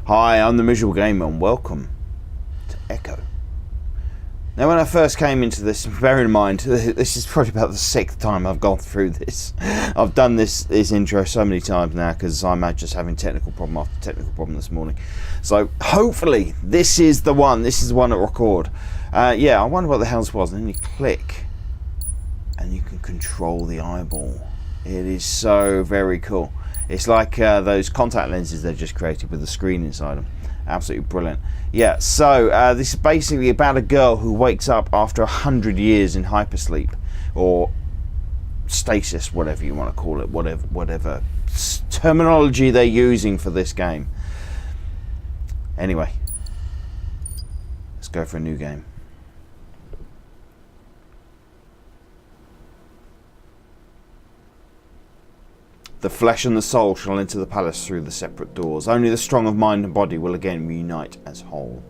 Hi, I'm the Miserable Gamer and welcome to Echo. Now when I first came into this, bear in mind, this is probably about the 6th time I've gone through this. I've done this intro so many times now because I'm just having technical problem after technical problem this morning. So hopefully this is the one at record. Yeah, I wonder what the hell this was. And then you click and you can control the eyeball. It is so very cool. It's like those contact lenses they just created with the screen inside them. Absolutely brilliant. Yeah, so this is basically about a girl who wakes up after 100 years in hypersleep, or stasis, whatever you want to call it, whatever terminology they're using for this game. Anyway, let's go for a new game. The flesh and the soul shall enter the palace through the separate doors. Only the strong of mind and body will again reunite as whole.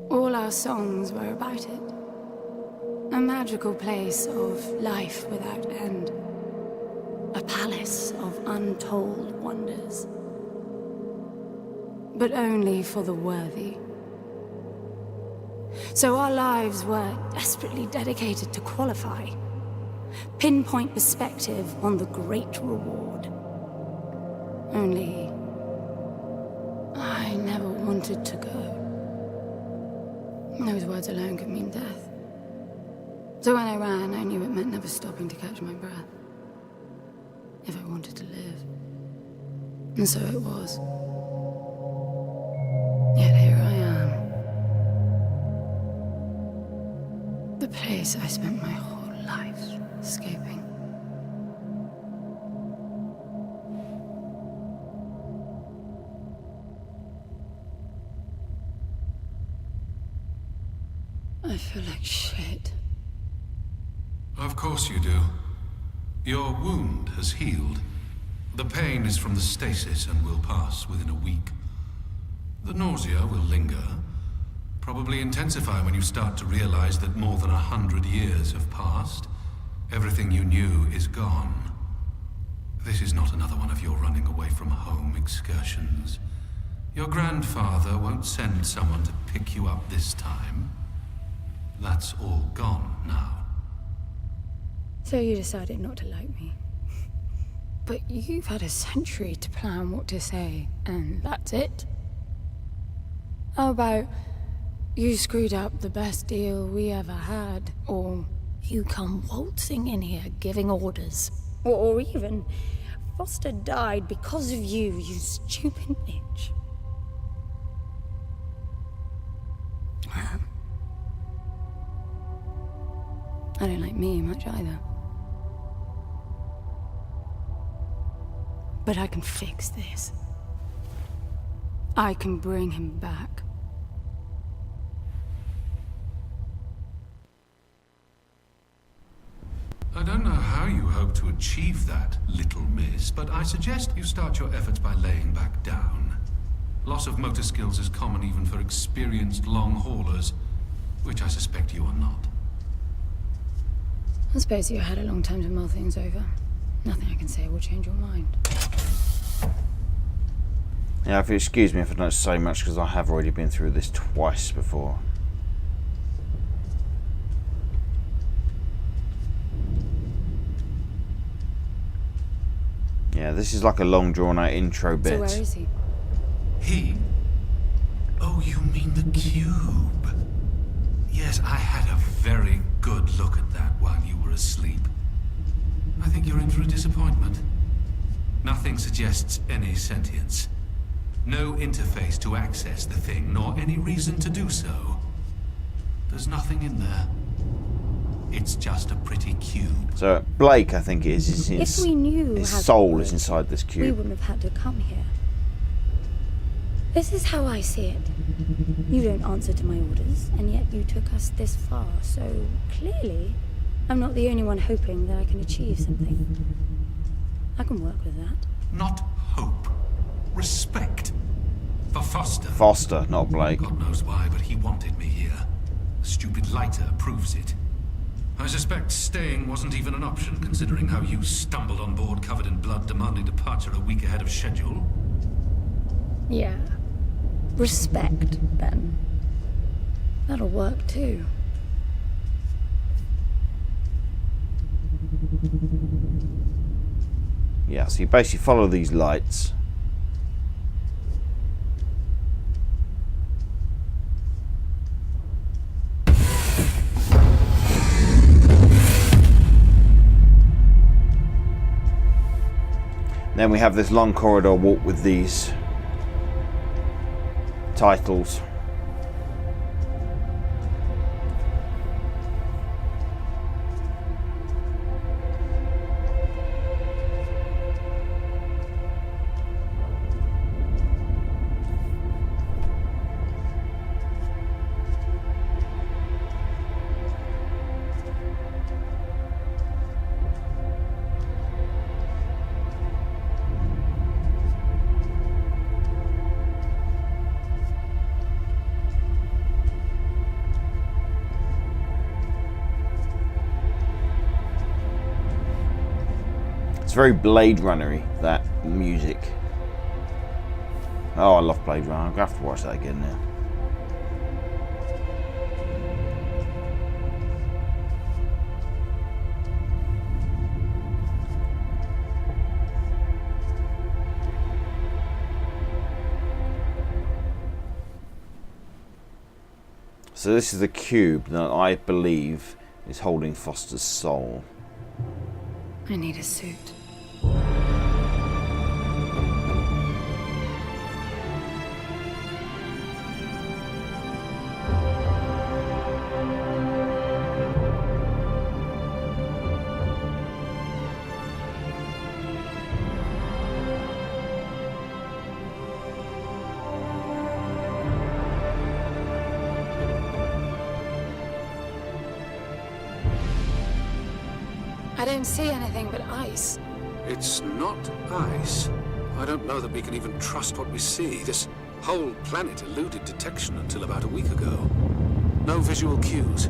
All our songs were about it. A magical place of life without end. A palace of untold wonders. But only for the worthy. So our lives were desperately dedicated to qualify. Pinpoint perspective on the great reward. Only I never wanted to go. Those words alone could mean death. So when I ran, I knew it meant never stopping to catch my breath. If I wanted to live. And so it was. Yet here I am. The place I spent my whole life escaping. I feel like shit. Of course you do. Your wound has healed. The pain is from the stasis and will pass within a week. The nausea will linger, probably intensify when you start to realize that more than 100 years have passed. Everything you knew is gone. This is not another one of your running away from home excursions. Your grandfather won't send someone to pick you up this time. That's all gone now. So you decided not to like me. But you've had a century to plan what to say, and that's it? How about you screwed up the best deal we ever had, or you come waltzing in here giving orders. Or even, Foster died because of you, you stupid bitch. I don't like me much either. But I can fix this. I can bring him back. I don't know how you hope to achieve that, little miss, but I suggest you start your efforts by laying back down. Loss of motor skills is common even for experienced long haulers, which I suspect you are not. I suppose you had a long time to mull things over. Nothing I can say will change your mind. Yeah, if you excuse me if I don't say much because I have already been through this twice before. Yeah, this is like a long drawn out intro bit. So where is he? He? Oh, you mean the cube? Yes, I had a very good look at that while you were asleep. I think you're in for a disappointment. Nothing suggests any sentience. No interface to access the thing, nor any reason to do so. There's nothing in there. It's just a pretty cube. So Blake, I think it is. If we knew his how soul to is inside this cube. we wouldn't have had to come here. This is how I see it. You don't answer to my orders, and yet you took us this far, so clearly I'm not the only one hoping that I can achieve something. I can work with that. Not hope. Respect. For Foster. Foster, not Blake. God knows why, but he wanted me here. The stupid lighter proves it. I suspect staying wasn't even an option, considering how you stumbled on board covered in blood, demanding departure a week ahead of schedule. Yeah. Respect, then. That'll work too. Yeah, so you basically follow these lights. Then we have this long corridor walk with these titles. Very Blade Runner-y, that music. Oh, I love Blade Runner. I'm going to have to watch that again now. So this is the cube that I believe is holding Foster's soul. I need a suit. I don't see anything but ice. It's not ice. I don't know that we can even trust what we see. This whole planet eluded detection until about a week ago. No visual cues,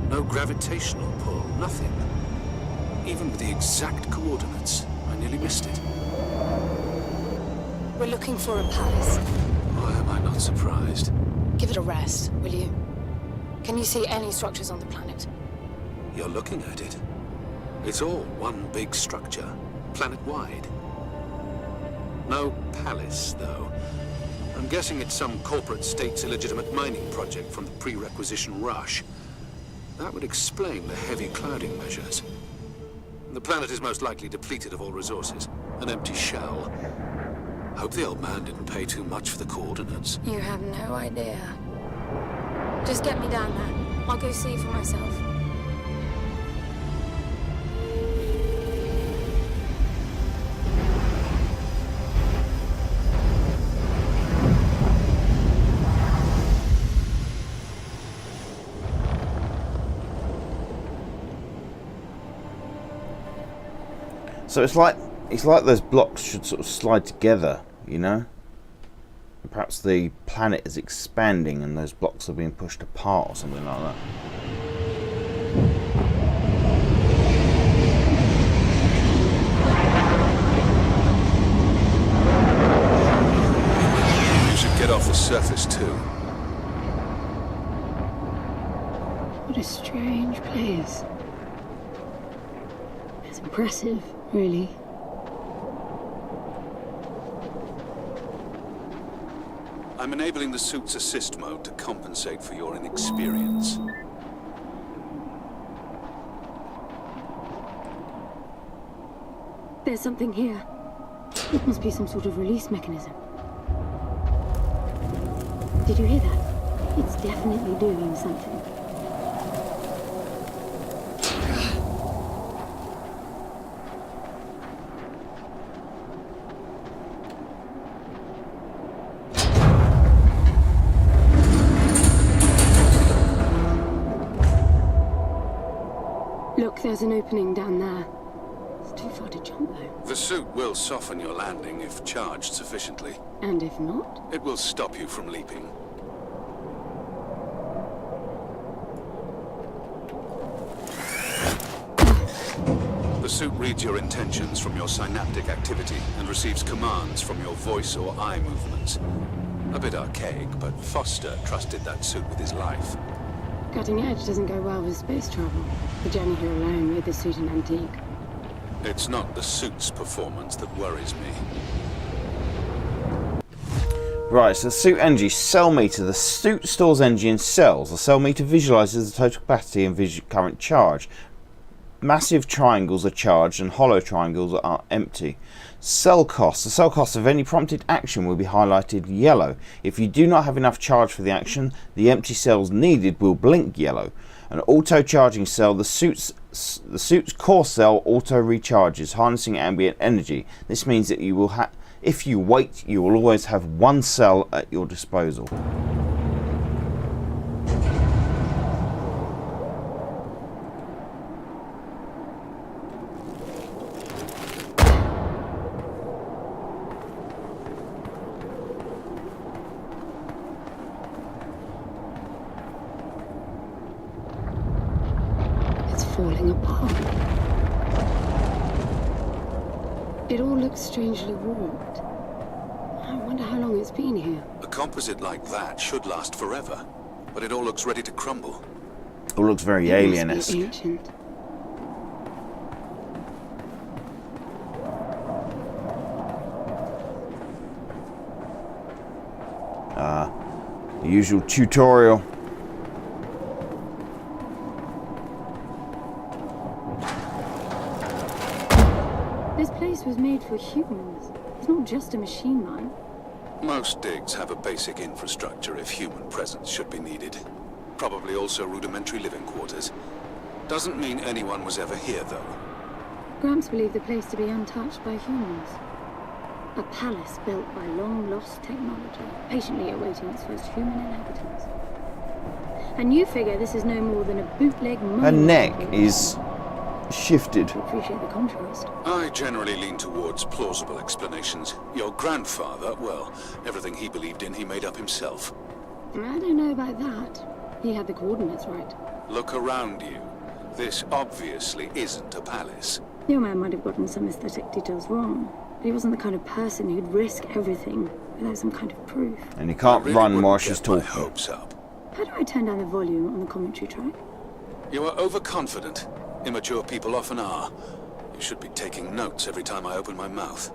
no gravitational pull, nothing. Even with the exact coordinates, I nearly missed it. We're looking for a palace. Why am I not surprised? Give it a rest, will you? Can you see any structures on the planet? You're looking at it. It's all one big structure, planet-wide. No palace, though. I'm guessing it's some corporate state's illegitimate mining project from the pre-requisition rush. That would explain the heavy clouding measures. The planet is most likely depleted of all resources. An empty shell. Hope the old man didn't pay too much for the coordinates. You have no idea. Just get me down there. I'll go see for myself. So it's like those blocks should sort of slide together, you know? Perhaps the planet is expanding and those blocks are being pushed apart or something like that. You should get off the surface too. What a strange place. It's impressive, really. I'm enabling the suit's assist mode to compensate for your inexperience. There's something here. It must be some sort of release mechanism. Did you hear that? It's definitely doing something. Look, there's an opening down there. It's too far to jump, though. The suit will soften your landing if charged sufficiently. And if not? It will stop you from leaping. The suit reads your intentions from your synaptic activity and receives commands from your voice or eye movements. A bit archaic, but Foster trusted that suit with his life. Cutting edge doesn't go well with space travel. The journey here alone made the suit an antique. It's not the suit's performance that worries me. Right, so the suit energy cell meter. The suit stores energy in cells. The cell meter visualizes the total capacity and current charge. Massive triangles are charged and hollow triangles are empty. Cell cost. The cell cost of any prompted action will be highlighted yellow. If you do not have enough charge for the action, the empty cells needed will blink yellow. An auto-charging cell. The suit's core cell auto-recharges, harnessing ambient energy. This means that you will if you wait, you will always have one cell at your disposal. Falling apart. It all looks strangely warped. I wonder how long it's been here. A composite like that should last forever, but it all looks ready to crumble. It all looks very alien-esque. It must be ancient. The usual tutorial. This place was made for humans. It's not just a machine mine. Most digs have a basic infrastructure if human presence should be needed. Probably also rudimentary living quarters. Doesn't mean anyone was ever here, though. Gramps believed the place to be untouched by humans. A palace built by long-lost technology, patiently awaiting its first human inhabitants. And you figure this is no more than a bootleg Her monument. neck is shifted. I appreciate the contrast. I generally lean towards plausible explanations. Your grandfather, well, everything he believed in he made up himself. I don't know about that. He had the coordinates right. Look around you. This obviously isn't a palace. Your man might have gotten some aesthetic details wrong, but he wasn't the kind of person who'd risk everything without some kind of proof. And you can't I really run while wouldn't she's get my talking. hopes up. How do I turn down the volume on the commentary track? You are overconfident. Immature people often are. You should be taking notes every time I open my mouth.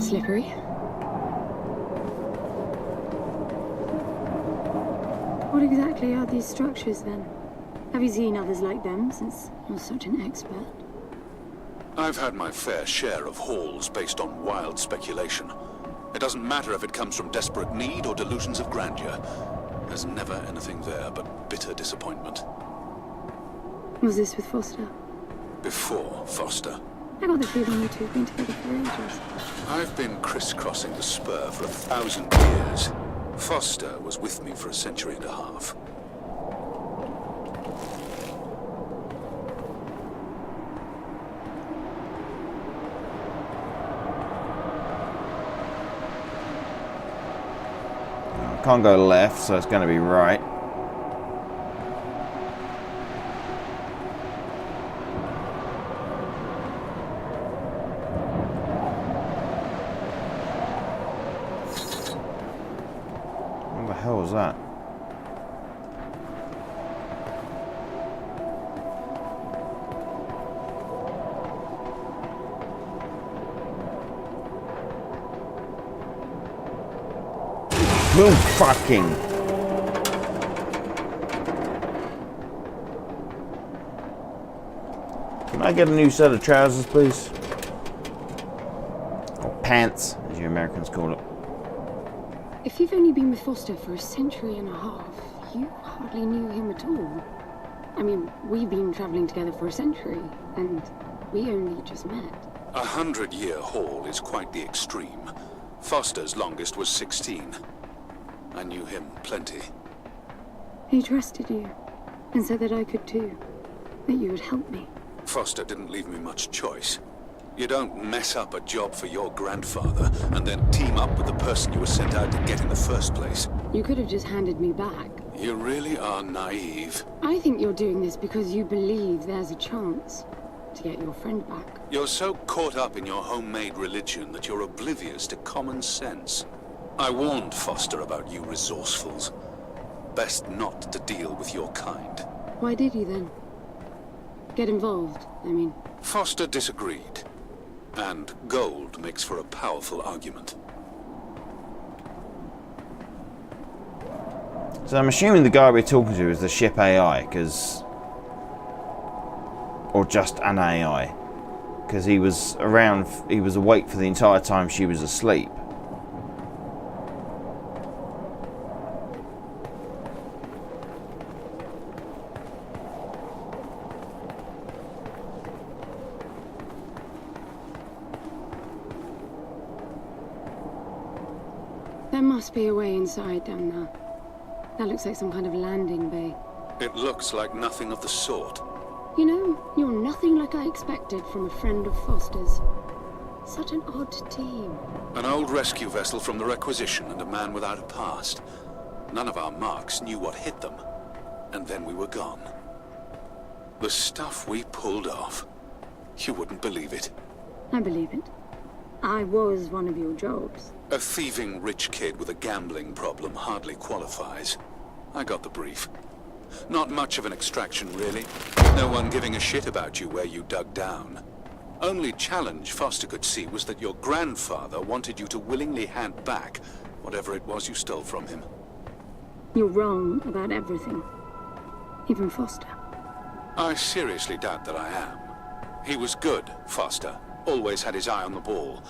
Slippery. What exactly are these structures then? Have you seen others like them since you're such an expert? I've had my fair share of hauls based on wild speculation. It doesn't matter if it comes from desperate need or delusions of grandeur. There's never anything there but bitter disappointment. Was this with Foster? Before Foster. I got the feeling you two have been together for ages. I've been crisscrossing the spur for 1,000 years. Foster was with me for a century and a half. Can't go left, so it's going to be right. What the hell was that? Boom fucking. Can I get a new set of trousers, please? pants, as you Americans call it. If you've only been with Foster for a century and a half, you hardly knew him at all. I mean, we've been traveling together for a century, and we only just met. 100-year haul is quite the extreme. Foster's longest was 16. I knew him plenty. He trusted you, and said that I could too, that you would help me. Foster didn't leave me much choice. You don't mess up a job for your grandfather and then team up with the person you were sent out to get in the first place. You could have just handed me back. You really are naive. I think you're doing this because you believe there's a chance to get your friend back. You're so caught up in your homemade religion that you're oblivious to common sense. I warned Foster about you resourcefuls. Best not to deal with your kind. Why did you then? Get involved, I mean. Foster disagreed. And gold makes for a powerful argument. So I'm assuming the guy we're talking to is the ship AI, because... or just an AI. Because he was around, he was awake for the entire time she was asleep. There must be a way inside down there. That looks like some kind of landing bay. It looks like nothing of the sort. You know, you're nothing like I expected from a friend of Foster's. Such an odd team. An old rescue vessel from the Requisition and a man without a past. None of our marks knew what hit them. And then we were gone. The stuff we pulled off. You wouldn't believe it. I believe it. I was one of your jobs. A thieving rich kid with a gambling problem hardly qualifies. I got the brief. Not much of an extraction, really. No one giving a shit about you where you dug down. Only challenge Foster could see was that your grandfather wanted you to willingly hand back whatever it was you stole from him. You're wrong about everything. Even Foster. I seriously doubt that I am. He was good, Foster. Always had his eye on the ball.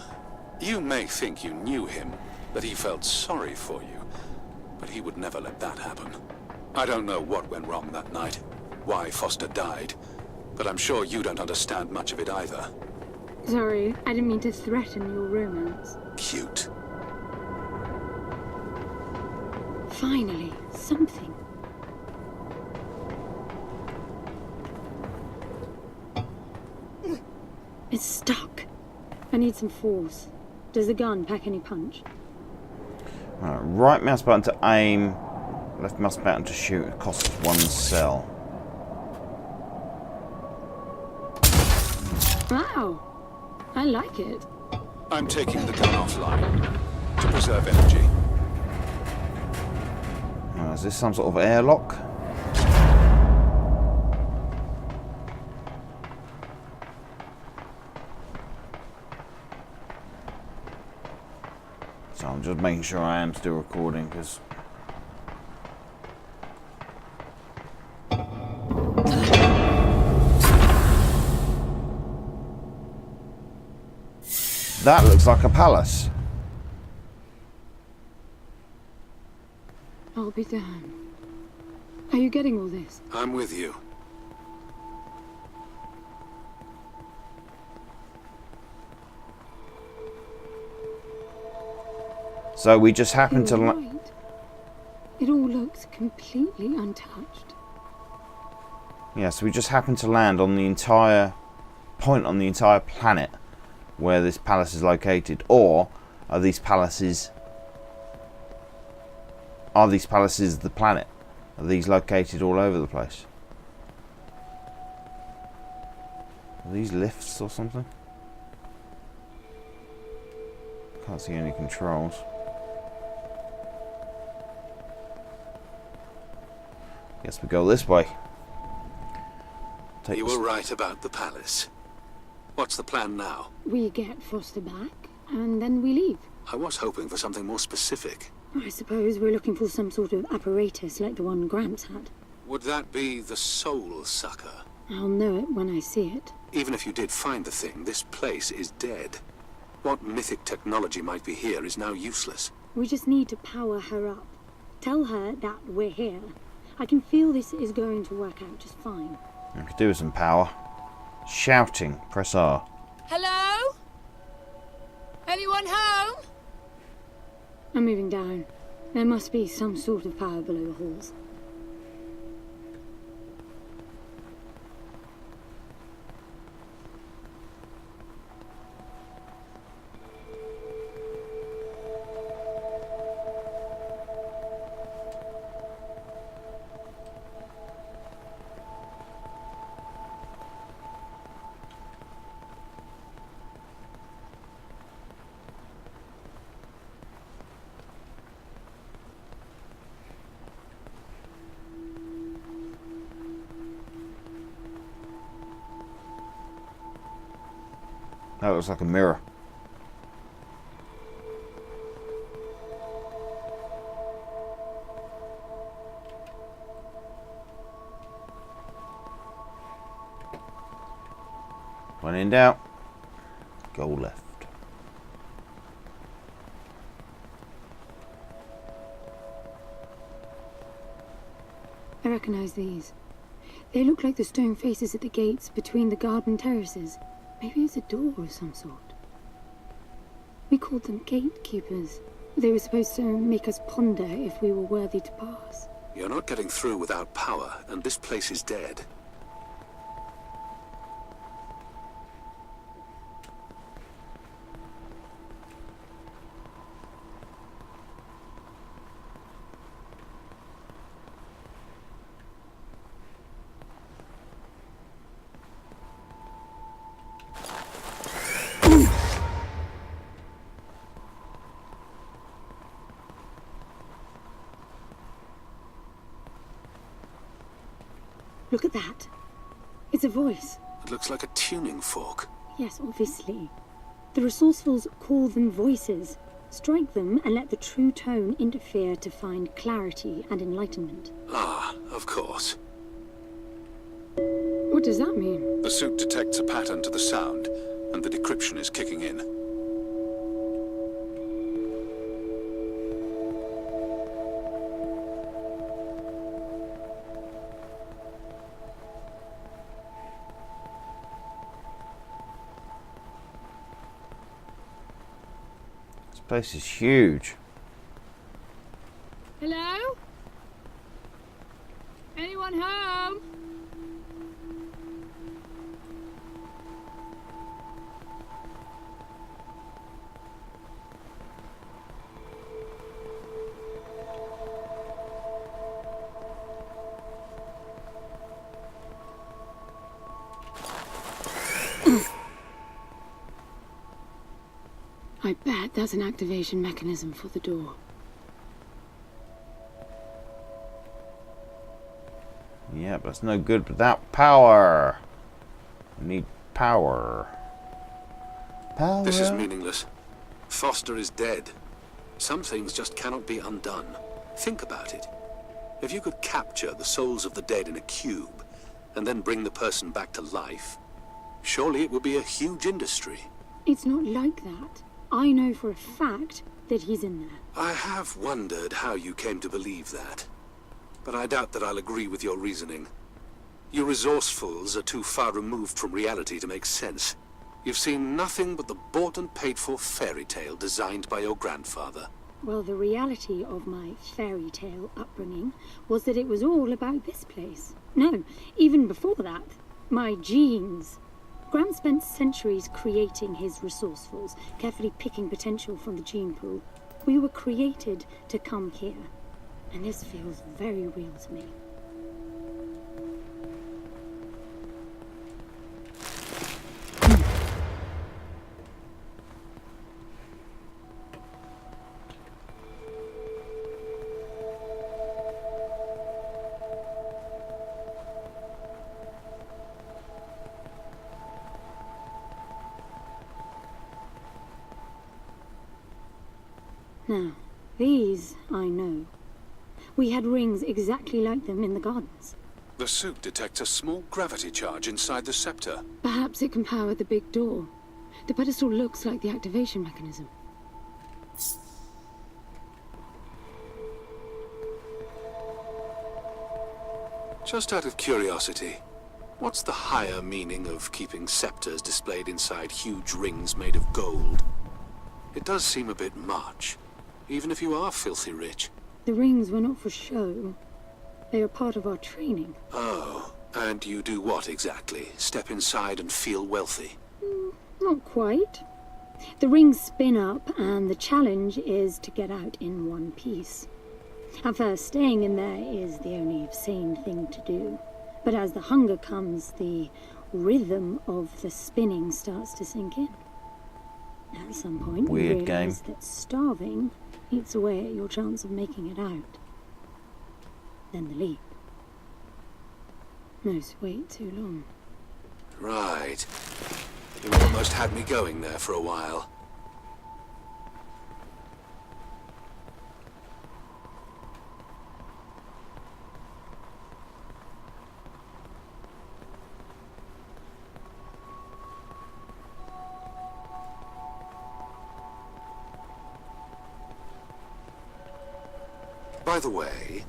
You may think you knew him, that he felt sorry for you, but he would never let that happen. I don't know what went wrong that night, why Foster died, but I'm sure you don't understand much of it either. Sorry, I didn't mean to threaten your romance. Cute. Finally, something. It's stuck. I need some force. Does the gun pack any punch? Right mouse button to aim, left mouse button to shoot. It costs 1 cell. Wow, I like it. I'm taking the gun offline to preserve energy. Is this some sort of airlock? So I'm just making sure I am still recording, because that looks like a palace. I'll be damned. Are you getting all this? I'm with you. So we just happen to... You're right. It all looks completely untouched. Yeah, so we just happen to land on the entire point on the entire planet where this palace is located. Or are these palaces the planet? Are these located all over the place? Are these lifts or something? Can't see any controls. Guess we go this way. You were right about the palace. What's the plan now? We get Foster back, and then we leave. I was hoping for something more specific. I suppose we're looking for some sort of apparatus like the one Gramps had. Would that be the Soul Sucker? I'll know it when I see it. Even if you did find the thing, this place is dead. What mythic technology might be here is now useless. We just need to power her up. Tell her that we're here. I can feel this is going to work out just fine. I could do with some power. Shouting. Press R. Hello? Anyone home? I'm moving down. There must be some sort of power below the halls. That looks like a mirror. When in doubt, go left. I recognize these. They look like the stone faces at the gates between the garden terraces. Maybe it's a door of some sort. We called them gatekeepers. They were supposed to make us ponder if we were worthy to pass. You're not getting through without power, and this place is dead. Look at that. It's a voice. It looks like a tuning fork. Yes, obviously. The resourcefuls call them voices. Strike them and let the true tone interfere to find clarity and enlightenment. Ah, of course. What does that mean? The suit detects a pattern to the sound, and the decryption is kicking in. This place is huge. Hello? Anyone home? I bet that's an activation mechanism for the door. Yeah, but it's no good without power. We need power. Power. This is meaningless. Foster is dead. Some things just cannot be undone. Think about it. If you could capture the souls of the dead in a cube, and then bring the person back to life, surely it would be a huge industry. It's not like that. I know for a fact that he's in there. I have wondered how you came to believe that. But I doubt that I'll agree with your reasoning. You resourcefuls are too far removed from reality to make sense. You've seen nothing but the bought and paid for fairy tale designed by your grandfather. Well, the reality of my fairy tale upbringing was that it was all about this place. No, even before that, my genes. Grant spent centuries creating his resourcefuls, carefully picking potential from the gene pool. We were created to come here, and this feels very real to me. Now, these I know. We had rings exactly like them in the gardens. The suit detects a small gravity charge inside the scepter. Perhaps it can power the big door. The pedestal looks like the activation mechanism. Just out of curiosity, what's the higher meaning of keeping scepters displayed inside huge rings made of gold? It does seem a bit much, even if you are filthy rich. The rings were not for show. They are part of our training. Oh, and you do what exactly? Step inside and feel wealthy? Not quite. The rings spin up, and the challenge is to get out in one piece. At first, staying in there is the only sane thing to do. But as the hunger comes, the rhythm of the spinning starts to sink in. At some point, you Weird realize game. that starving eats away at your chance of making it out. Then the leap. No, wait too long. Right. You almost had me going there for a while. By the way,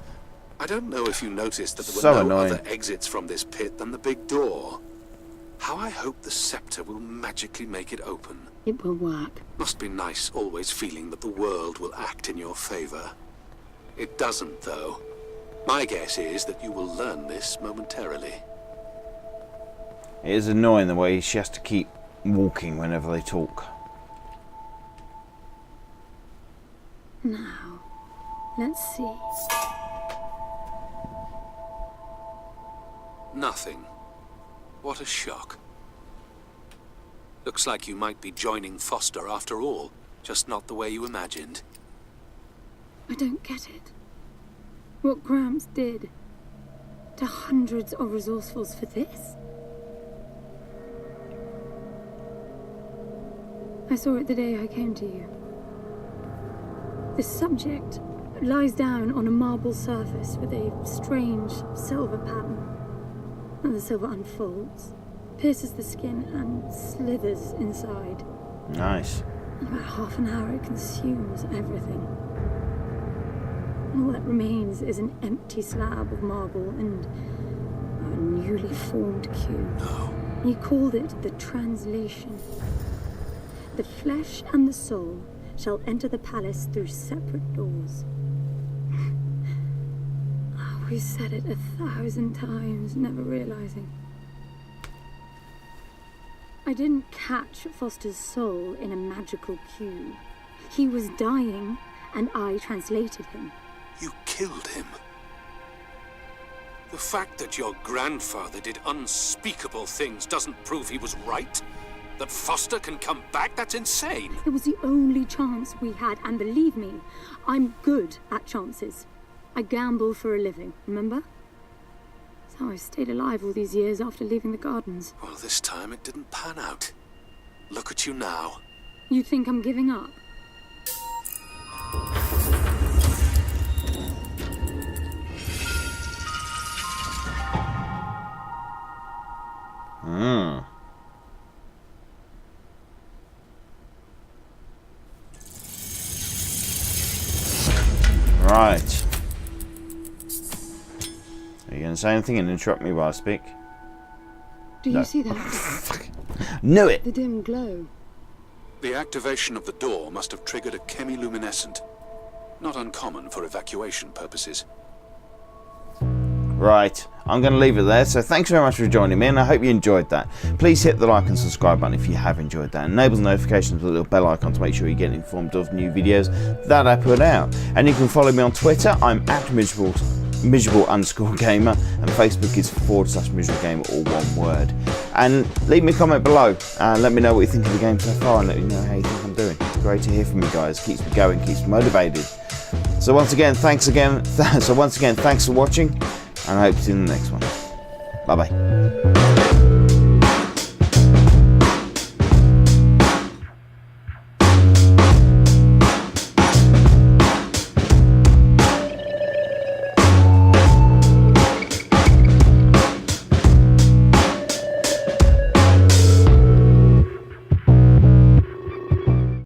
I don't know if you noticed that there were So no annoying. other exits from this pit than the big door. How I hope the scepter will magically make it open. It will work. Must be nice always feeling that the world will act in your favor. It doesn't, though. My guess is that you will learn this momentarily. It is annoying the way she has to keep walking whenever they talk. Now, let's see. Nothing. What a shock. Looks like you might be joining Foster after all, just not the way you imagined. I don't get it. What Gramps did to hundreds of resourcefuls for this? I saw it the day I came to you. The subject lies down on a marble surface with a strange silver pattern. And the silver unfolds, pierces the skin, and slithers inside. Nice. In about half an hour, it consumes everything. And all that remains is an empty slab of marble and a newly formed cube. No. He called it the translation. The flesh and the soul shall enter the palace through separate doors. We said it 1,000 times, never realizing. I didn't catch Foster's soul in a magical cube. He was dying, and I translated him. You killed him. The fact that your grandfather did unspeakable things doesn't prove he was right. That Foster can come back, that's insane. It was the only chance we had, and believe me, I'm good at chances. I gamble for a living, remember? That's how I stayed alive all these years after leaving the gardens. Well, this time it didn't pan out. Look at you now. You think I'm giving up? Right. Are you going to say anything and interrupt me while I speak? Do No. you see that? Knew it! The dim glow. The activation of the door must have triggered a chemiluminescent. Not uncommon for evacuation purposes. Right, I'm going to leave it there. So thanks very much for joining me, and I hope you enjoyed that. Please hit the like and subscribe button if you have enjoyed that. Enable the notifications with a little bell icon to make sure you get informed of new videos that I put out. And you can follow me on Twitter. I'm at miserable_gamer, and Facebook is /miserablegamer, all one word. And leave me a comment below. Let me know what you think of the game so far, and let me know how you think I'm doing. It's great to hear from you guys. Keeps me going, keeps me motivated. So once again, thanks for watching. And I hope to see you in the next one. Bye bye.